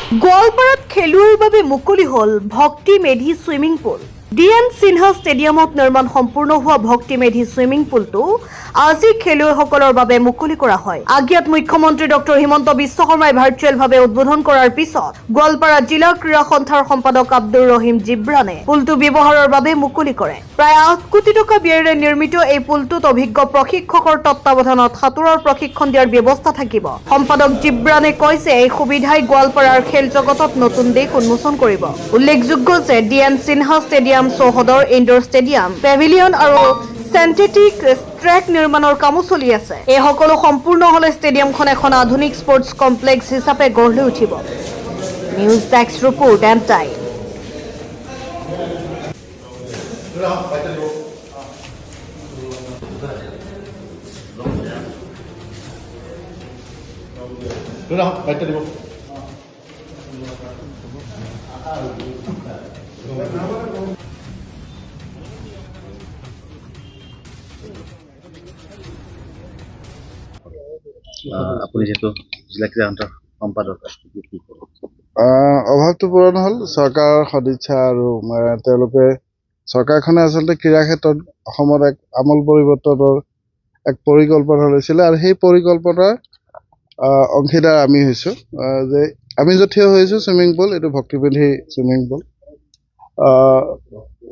গোৱালপাৰাত খেলুৱৈৰ বাবে মুকলি হ'ল Bhakti Medhi swimming pool. DN Sinha ষ্টেডিয়ামত নিৰ্মাণ সম্পূৰ্ণ হোৱা ভক্তি মেধি সুইমিং পুলটো আজি খেলুৱৈসকলৰ বাবে মুকলি কৰা হয়। আগিয়াত মুখ্যমন্ত্ৰী ডক্টৰ হিমন্ত বিশ্ব শৰ্মাই ভাৰ্চুৱেলভাৱে উদ্বোধন কৰাৰ পিছত গোৱালপাৰা জিলা ক্ৰীড়া সন্থাৰ সম্পাদক আব্দুৰ ৰহিম জিব্ৰানে পুলটো ব্যৱহাৰৰ বাবে মুকলি কৰে। প্ৰায় 8 কোটি টকা ব্যয়েৰে নিৰ্মিত এই পুলটোত অভিজ্ঞ প্ৰশিক্ষকৰ তত্বাৱধানত সাঁতোৰৰ প্ৰশিক্ষণ দিয়াৰ ব্যৱস্থা থাকিব। সম্পাদক জিব্ৰানে কয় যে এই সুবিধাই গোৱালপাৰাৰ খেল জগতত নতুন দিশ উন্মোচন কৰিব। উল্লেখযোগ্য যে ডিএন সিনহা ষ্টেডিয়াম, চৌহদৰ ইনডোৰ ষ্টেডিয়াম, পেভিলিয়ন আৰু চেণ্টেটিক ট্ৰেক নিৰ্মাণৰ কামো চলি আছে। এই সকলো সম্পূৰ্ণ হলে ষ্টেডিয়ামখন এখন আধুনিক স্পৰ্টছ কমপ্লেক্স হিচাপে গঢ় লৈ উঠিব। News desk report and time. আপুনি যেহেতু জিলা ক্ৰীড়া সন্থাৰ সম্পাদক, অভাৱটো পূৰণ হ'ল চৰকাৰৰ সদিচ্ছা আৰু তেওঁলোকে চৰকাৰখনে আচলতে ক্ৰীড়া ক্ষেত্ৰত অসমত এক আমূল পৰিৱৰ্তনৰ এক পৰিকল্পনা লৈছিলে আৰু সেই পৰিকল্পনাৰ অংশীদাৰ আমি হৈছোঁ। যে আমি য'ত থিয় হৈছোঁ চুইমিং পুল, এইটো ভক্তিমেধি চুইমিং পুল।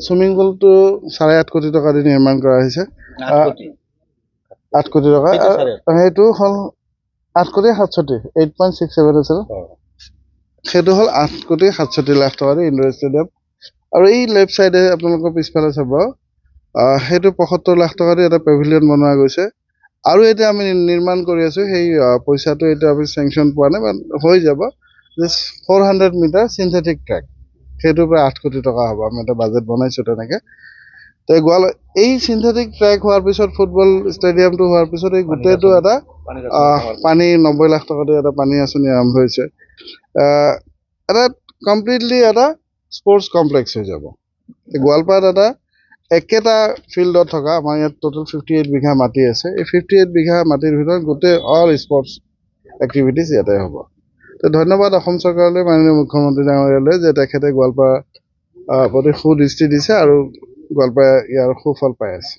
চুইমিং পুলটো 8.5 কোটি টকা দি নিৰ্মাণ কৰা হৈছে। 8 কোটি টকা, সেইটো হ'ল 8 কোটি 67, 8.67 আছিল। সেইটো হ'ল 8 কোটি 67 লাখ টকা দি ইনডোৰ ষ্টেডিয়াম। আৰু এই লেফ্ট চাইডে আপোনালোকৰ পিছফালে চাব, সেইটো 75 লাখ টকা দি এটা পেভিলিয়ন বনোৱা গৈছে। আৰু এতিয়া আমি নিৰ্মাণ কৰি আছোঁ, সেই পইচাটো এতিয়া আমি চেংচন পোৱা নাই, হৈ যাব। 400 মিটাৰ চিন্থেটিক ট্ৰেক, সেইটো প্ৰায় 8 কোটি টকা হ'ব। আমি এটা বাজেট বনাইছোঁ তেনেকৈ। তো এই চিন্থেটিক ট্ৰেক হোৱাৰ পিছত, ফুটবল ষ্টেডিয়ামটো হোৱাৰ পিছত, এই গোটেইটো এটা পানী 90 লাখ টকা দি এটা পানী আঁচনি আৰম্ভ হৈছে। এটা কমপ্লিটলি এটা স্পৰ্টছ কমপ্লেক্স হৈ যাব। গোৱালপাৰাত এটা একেটা ফিল্ডত থকা, আমাৰ ইয়াত টোটেল 58 বিঘা মাটি আছে। এই 58 বিঘা মাটিৰ ভিতৰত গোটেই অল স্পৰ্টছ এক্টিভিটিজ ইয়াতে হ'ব। তো ধন্যবাদ অসম চৰকাৰলৈ, মাননীয় মুখ্যমন্ত্ৰী ডাঙৰীয়ালৈ, যে তেখেতে গোৱালপাৰা প্ৰতি সুদৃষ্টি দিছে আৰু গোৱালপাৰা ইয়াৰ সুফল পাই আছে।